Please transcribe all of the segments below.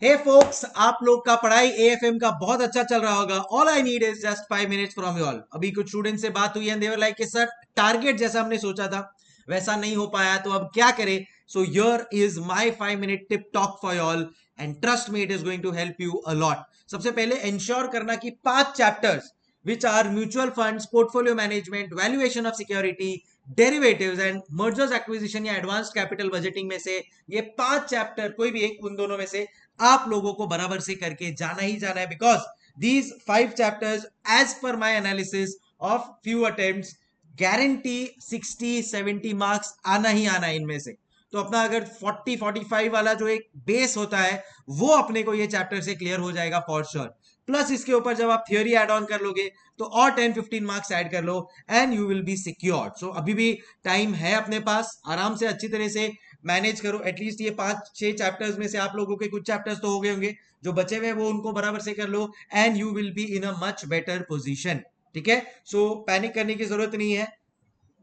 हे focus, आप लोग का पढ़ाई एएफएम का बहुत अच्छा चल रहा होगा। All I need is just 5 minutes from you all. अभी कुछ स्टूडेंट से बात हुई है, देवर लाइक सर टारगेट जैसा हमने सोचा था वैसा नहीं हो पाया, तो अब क्या करें। So here is my 5 minute tip talk for you all and trust me it is going to help you a lot. सबसे पहले इंश्योर करना कि 5 chapters which are mutual funds, portfolio management, valuation of security, derivatives and mergers acquisition या advanced capital budgeting में से ये 5 chapter कोई भी एक उन दोनों में से आप लोगों को बराबर से करके जाना ही जाना है, because these 5 chapters as per my analysis of few attempts guarantee 60-70 marks आना ही आना है इनमें से। तो अपना अगर 40-45 वाला जो एक बेस होता है वो अपने को ये चैप्टर से क्लियर हो जाएगा फॉर श्योर। प्लस इसके ऊपर जब आप थियोरी एड ऑन कर लोगे तो और 10-15 मार्क्स ऐड कर लो and you will be secured. So अभी भी टाइम है अपने पास, आराम से अच्छी तरह से मैनेज करो। एटलीस्ट ये 5-6 चैप्टर्स में से आप लोगों के कुछ चैप्टर्स तो हो गए होंगे, जो बचे हुए वो उनको बराबर से कर लो and you will be in a much better position. ठीक है, सो पैनिक करने की जरूरत नहीं है।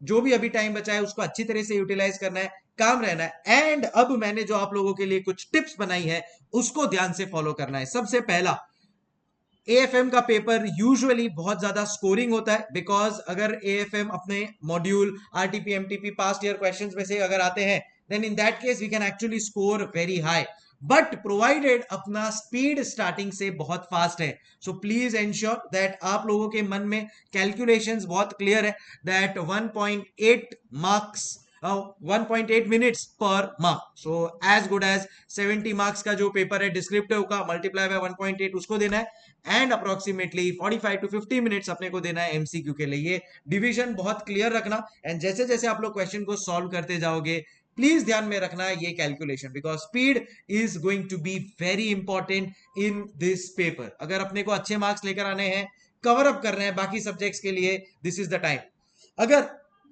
जो भी अभी टाइम बचा है उसको अच्छी तरह से यूटिलाइज करना है, काम रहना है। एंड अब मैंने जो आप लोगों के लिए कुछ टिप्स बनाई है उसको ध्यान से फॉलो करना है। सबसे पहला, एएफएम का पेपर यूजुअली बहुत ज्यादा स्कोरिंग होता है, बिकॉज अगर एएफएम अपने module RTP MTP past year questions में से अगर आते हैं then in that case we can actually score very high, but provided अपना स्पीड स्टार्टिंग से बहुत फास्ट है। सो प्लीज एंश्योर दैट आप लोगों के मन में कैलकुलेशंस बहुत क्लियर है दैट 1.8 मार्क्स 1.8 मिनट्स पर mark, so as good as 70 marks का जो पेपर है डिस्क्रिप्टिव का मल्टीप्लाई बाय 1.8 उसको देना है एंड अप्रोक्सीमेटली 45-50 मिनट्स अपने को देना है एमसीक्यू के लिए। ये डिवीजन बहुत क्लियर रखना एंड जैसे जैसे आप लोग क्वेश्चन को सॉल्व करते जाओगे प्लीज ध्यान में रखना है ये calculation, because speed is going to be very important in this paper. अगर अपने को अच्छे मार्क्स लेकर आने हैं, कवर अप करना है बाकी सब्जेक्ट्स के लिए, दिस इज द टाइम। अगर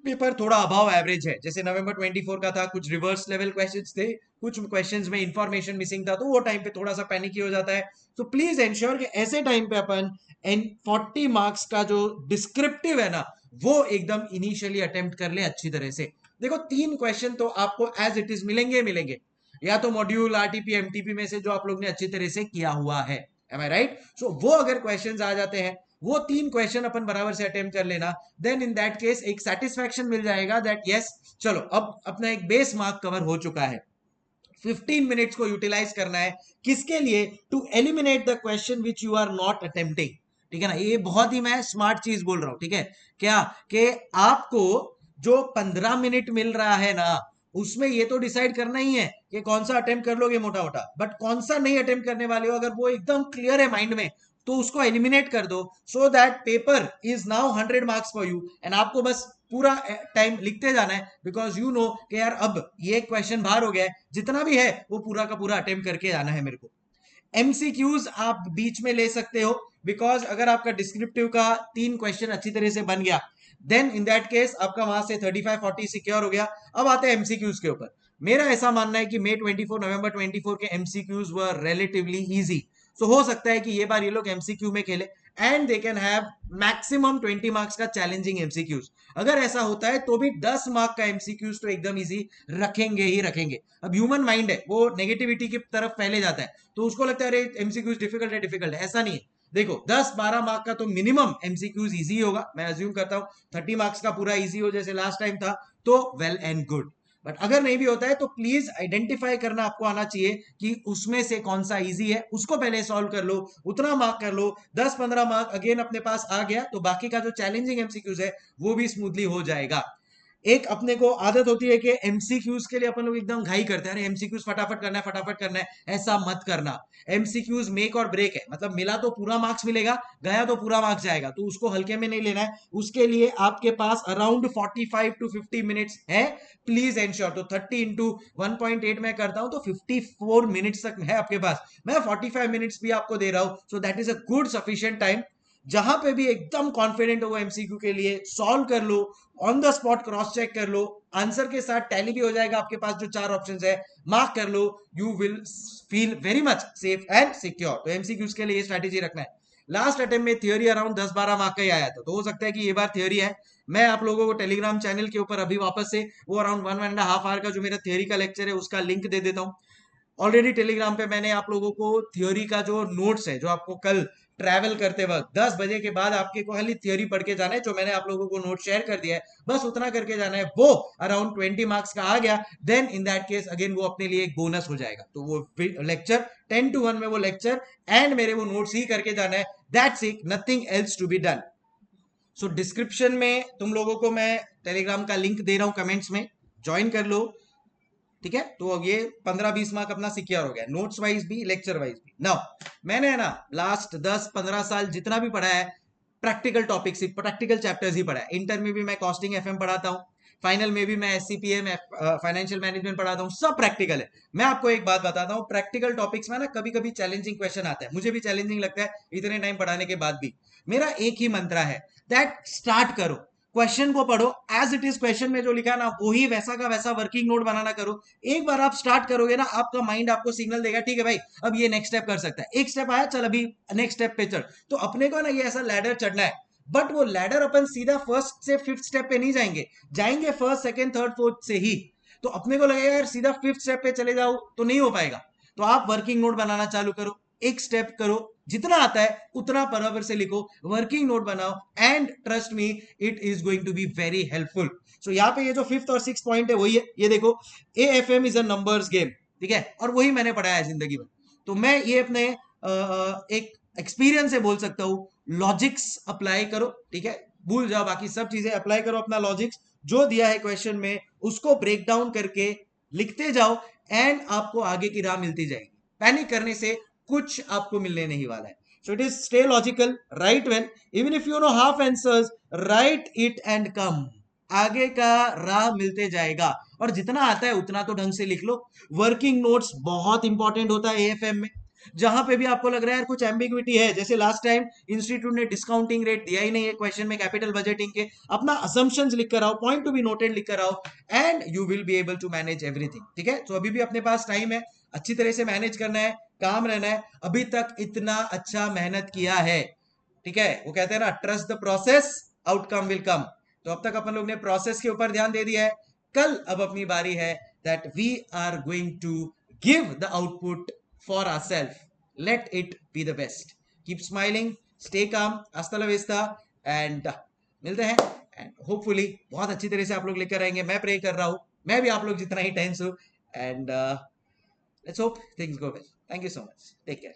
पेपर थोड़ा अभाव एवरेज है, जैसे नवंबर 24 का था, कुछ रिवर्स लेवल क्वेश्चंस थे, कुछ क्वेश्चंस में इंफॉर्मेशन मिसिंग था, तो वो टाइम पे थोड़ा सा पैनिक ही हो जाता है। तो प्लीज एंश्योर कि ऐसे टाइम पे अपन एन 40 मार्क्स का जो डिस्क्रिप्टिव है ना वो एकदम इनिशियली अटेम्प्ट कर ले अच्छी तरह से। देखो 3 क्वेश्चन तो आपको एज इट इज मिलेंगे मिलेंगे, या तो मॉड्यूल आरटीपी एमटीपी में से जो आप लोग ने अच्छी तरह से किया हुआ है, एम आई राइट। सो वो अगर क्वेश्चंस आ जाते हैं, वो 3 क्वेश्चन अपन बराबर से अटेम्प्ट कर लेना, देन इन दैट केस एक सेटिस्फैक्शन मिल जाएगा दैट यस चलो अब अपना एक बेस मार्क कवर हो चुका है। 15 मिनट्स को यूटिलाइज करना है किसके लिए, to eliminate the question which you are not attempting. ठीक है ना, ये बहुत ही मैं स्मार्ट चीज बोल रहा हूं। ठीक है, क्या कि आपको जो 15 मिनट मिल रहा है ना उसमें ये तो डिसाइड करना ही है कि कौन सा अटेम्प्ट कर लोगे मोटा मोटा, बट कौन सा नहीं अटेम्प्ट करने वाले हो, अगर वो एकदम क्लियर है माइंड में तो उसको एलिमिनेट कर दो, so that paper is now 100 marks for you and आपको बस पूरा टाइम लिखते जाना है, बिकॉज यू नो कि यार अब ये क्वेश्चन बाहर हो गया है, जितना भी है वो पूरा का पूरा अटेम्प्ट करके आना है मेरे को। एमसीक्यूज आप बीच में ले सकते हो, बिकॉज अगर आपका डिस्क्रिप्टिव का 3 क्वेश्चन अच्छी तरह से बन गया देन इन दैट केस आपका वहां से 35-40 सिक्योर हो गया। अब आते हैं एमसीक्यूज के ऊपर। मेरा ऐसा मानना है कि मई 24 नवंबर 24 के एमसीक्यूज वर रिलेटिवली इजी, सो हो सकता है कि ये बार ये लोग एमसीक्यू में खेले and they can have maximum 20 marks का चैलेंजिंग एमसीक्यूज। अगर ऐसा होता है तो भी 10 मार्क का एमसीक्यूज तो एकदम इजी रखेंगे ही रखेंगे। अब ह्यूमन माइंड है वो नेगेटिविटी की तरफ फैले जाता है, तो उसको लगता है अरे एमसीक्यूज डिफिकल्ट है, ऐसा नहीं है। देखो 10-12 मार्क का तो मिनिमम एमसीक्यूज इजी होगा, मैं अज्यूम करता हूँ 30 मार्क्स का पूरा इजी हो जैसे लास्ट टाइम था तो वेल एंड गुड। बट अगर नहीं भी होता है तो प्लीज आइडेंटिफाई करना आपको आना चाहिए कि उसमें से कौन सा इजी है, उसको पहले सॉल्व कर लो, उतना मार्क कर लो। 10-15 मार्क अगेन अपने पास आ गया तो बाकी का जो चैलेंजिंग एमसीक्यूज है वो भी स्मूथली हो जाएगा। एक अपने को आदत होती है कि एमसीक्यूज के लिए अपन लोग एकदम घाई करते हैं, अरे एमसीक्यूज फटाफट करना है फटाफट करना है, ऐसा मत करना। एमसीक्यूज मेक और ब्रेक है, मतलब मिला तो पूरा मार्क्स मिलेगा, गया तो पूरा मार्क्स जाएगा, तो उसको हल्के में नहीं लेना है। उसके लिए आपके पास अराउंड 45-50 मिनट्स है, प्लीज एंश्योर। तो 30 इंटू 1.8 में करता हूं तो 54 मिनट्स तक है आपके पास, मैं 45 मिनट्स भी आपको दे रहा हूं, so that is a good sufficient time. जहां पे भी एकदम कॉन्फिडेंट हो एमसीक्यू के लिए सॉल्व कर लो, on the spot cross check कर लो, आंसर के साथ टैली भी हो जाएगा आपके पास जो 4 ऑप्शंस है, मार्क कर लो, you will feel very much safe and secure. तो एमसीक्यूज के लिए ये स्ट्रैटेजी रखना है। लास्ट अटेम्प्ट में थियोरी अराउंड 10-12 मार्क का ही आया था, तो हो सकता है कि ये बार थियोरी है। मैं आप लोगों को टेलीग्राम चैनल के ऊपर अभी वापस से वो अराउंड 1.5 आवर का जो मेरा थियोरी का लेक्चर है उसका लिंक दे देता हूँ। ऑलरेडी टेलीग्राम पे मैंने आप लोगों को थियोरी का जो नोट्स है, जो आपको कल ट्रैवल करते वक्त 10 बजे के बाद आपके को खाली थियोरी पढ़ के जाना है, जो मैंने आप लोगों को नोट शेयर कर दिया है, बस उतना करके जाना है। वो अराउंड 20 मार्क्स का आ गया, then in that case again वो अपने लिए एक बोनस हो जाएगा। तो वो लेक्चर 10 to 1 में वो लेक्चर एंड मेरे वो नोट्स ही करके जाना है। That's it, nothing else to be done. So description में तुम लोगों को मैं टेलीग्राम का लिंक दे रहा हूं, कमेंट्स में ज्वाइन कर लो, ठीक है। तो अब ये 15-20 मार्क अपना सिक्योर हो गया, नोट्स वाइज भी लेक्चर वाइज भी। नाउ मैंने है ना लास्ट 10-15 साल जितना भी पढ़ा है प्रैक्टिकल टॉपिक्स, प्रैक्टिकल चैप्टर्स ही पढ़ा है। इंटर में भी मैं कॉस्टिंग एफएम पढ़ाता हूँ, फाइनल में भी मैं एससीपीएम फाइनेंशियल मैनेजमेंट पढ़ाता हूँ, सब प्रैक्टिकल है। मैं आपको एक बात बताता हूँ, प्रैक्टिकल टॉपिक्स में ना कभी कभी चैलेंजिंग क्वेश्चन आता है, मुझे भी चैलेंजिंग लगता है इतने टाइम पढ़ाने के बाद भी। मेरा एक ही मंत्र है, दैट स्टार्ट करो, क्वेश्चन को पढ़ो, एज इट इज क्वेश्चन में जो लिखा है ना वही वैसा का वैसा वर्किंग नोट बनाना करो। एक बार आप स्टार्ट करोगे ना, आपका माइंड आपको सिग्नल देगा, ठीक है भाई अब ये नेक्स्ट स्टेप कर सकता है। एक स्टेप आया, चल अभी नेक्स्ट स्टेप पे चल। तो अपने को ना ये ऐसा लैडर चढ़ना है, बट वो लैडर अपन सीधा फर्स्ट से फिफ्थ स्टेप पे नहीं जाएंगे, जाएंगे फर्स्ट सेकंड थर्ड फोर्थ से ही। तो अपने को लगेगा यार सीधा फिफ्थ स्टेप पे चले जाओ तो नहीं हो पाएगा। तो आप वर्किंग नोट बनाना चालू करो, एक स्टेप करो, जितना आता है उतना बराबर से लिखो, वर्किंग नोट बनाओ, and trust me it is going to be very helpful. So यहाँ पे ये जो फिफ्थ और सिक्स पॉइंट है वही है, ये देखो, AFM is a numbers game, ठीक है, और वही मैंने पढ़ाया है जिंदगी में। तो मैं ये अपने एक एक्सपीरियंस से बोल सकता हूँ, लॉजिक्स अप्लाई करो, ठीक है, भूल जाओ बाकी सब चीजें, अप्लाई करो अपना लॉजिक्स, जो दिया है क्वेश्चन में उसको ब्रेक डाउन करके लिखते जाओ, एंड आपको आगे की राह मिलती जाएगी। पैनिक करने से कुछ आपको मिलने नहीं वाला है। So it is stay logical, right well, even if you know half answers, right it and come, आगे का राह मिलते जाएगा। और जितना आता है उतना तो ढंग से लिख लो। वर्किंग नोट्स बहुत इंपॉर्टेंट होता है एएफएम में। जहां पे भी आपको लग रहा है यार कुछ एम्बिग्विटी है, जैसे लास्ट टाइम इंस्टीट्यूट ने डिस्काउंटिंग रेट दिया ही नहीं है क्वेश्चन में, कैपिटल बजटिंग के, अपना असम्पशंस लिख कर आओ, पॉइंट टू बी नोटेड लिख कर आओ, and you will be able to manage everything, ठीक है। तो अभी भी अपने पास टाइम है, अच्छी तरह से मैनेज करना है, काम रहना है। अभी तक इतना अच्छा मेहनत किया है, ठीक है, वो कहते हैं ना trust the process, outcome will come. तो अब तक अपन लोग ने प्रोसेस के ऊपर ध्यान दे दिया है, कल अब अपनी बारी है that we are going to give the output for ourselves, let it be the best. Keep smiling, stay calm, हasta la vista, एंड मिलते हैं। एंड होपफुली बहुत अच्छी तरह से आप लोग लेकर आएंगे, मैं प्रे कर रहा हूं, मैं भी आप लोग जितना ही टेंस हूं, and let's hope things go well. Thank you so much, take care.